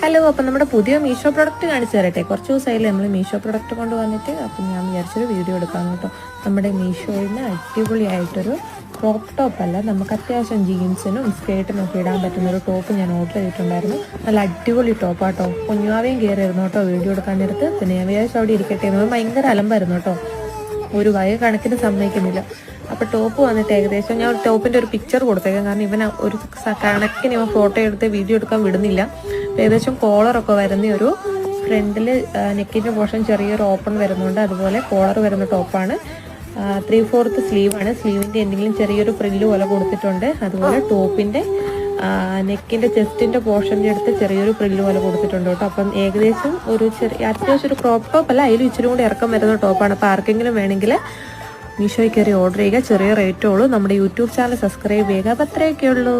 Hello, അപ്പം നമ്മുടെ പുതിയ മീഷോ പ്രൊഡക്റ്റ് കാണിച്ചു തരട്ടെ. കുറച്ച് ദിവസമായില്ലേ നമ്മൾ മീഷോ പ്രൊഡക്റ്റ് കൊണ്ട് വന്നിട്ട്. അപ്പം ഞാൻ വിചാരിച്ചൊരു വീഡിയോ എടുക്കാം കേട്ടോ. നമ്മുടെ മീഷോയിൽ നിന്ന് അടിപൊളിയായിട്ടൊരു ക്രോപ്പ് ടോപ്പ് അല്ല, നമുക്ക് അത്യാവശ്യം ജീൻസിനും സ്കേർട്ടിനും ഒക്കെ ഇടാൻ പറ്റുന്നൊരു ടോപ്പ് ഞാൻ ഓർഡർ ചെയ്തിട്ടുണ്ടായിരുന്നു. നല്ല അടിപൊളി ടോപ്പാട്ടോ. കുഞ്ഞാവേയും കയറിയിരുന്നു കേട്ടോ വീഡിയോ എടുക്കാൻ നേരത്ത്. പിന്നെ ഞാൻ വിചാരിച്ചു അവിടെ ഇരിക്കട്ടെ എന്ന്. ഭയങ്കര അലമ്പായിരുന്നു കേട്ടോ, ഒരു വയ കണക്കിന് സമ്മതിക്കുന്നില്ല. അപ്പോൾ ടോപ്പ് വന്നിട്ട് ഏകദേശം ഞാൻ ടോപ്പിൻ്റെ ഒരു പിക്ചർ കൊടുത്തേക്കാം, കാരണം ഇവൻ ഒരു കണക്കിന് ഇവൻ ഫോട്ടോ എടുത്ത് വീഡിയോ എടുക്കാൻ വിടുന്നില്ല. ഏകദേശം കോളറൊക്കെ വരുന്ന ഒരു ഫ്രണ്ടിൽ നെക്കിൻ്റെ പോർഷൻ ചെറിയൊരു ഓപ്പൺ വരുന്നുണ്ട്, അതുപോലെ കോളർ വരുന്ന ടോപ്പാണ്. 3/4 സ്ലീവാണ്. സ്ലീവിൻ്റെ എന്തെങ്കിലും ചെറിയൊരു പ്രില്ല് പോലെ കൊടുത്തിട്ടുണ്ട്. അതുപോലെ ടോപ്പിൻ്റെ നെക്കിൻ്റെ ചെസ്റ്റിൻ്റെ പോർഷൻ്റെ അടുത്ത് ചെറിയൊരു പ്രില്ല് പോലെ കൊടുത്തിട്ടുണ്ട് കേട്ടോ. അപ്പം ഏകദേശം ഒരു അത്യാവശ്യം ഒരു ക്രോപ്പ് ടോപ്പ് അല്ല, അതിലും ഇച്ചിരി കൂടി ഇറക്കം വരുന്ന ടോപ്പാണ്. അപ്പോൾ ആർക്കെങ്കിലും വേണമെങ്കിൽ മീഷോയിൽ കയറി ഓർഡർ ചെയ്യുക. ചെറിയ റേറ്റേ ഉള്ളൂ. നമ്മുടെ യൂട്യൂബ് ചാനൽ സബ്സ്ക്രൈബ് ചെയ്യുക. അപ്പോൾ അത്രയൊക്കെ ഉള്ളൂ.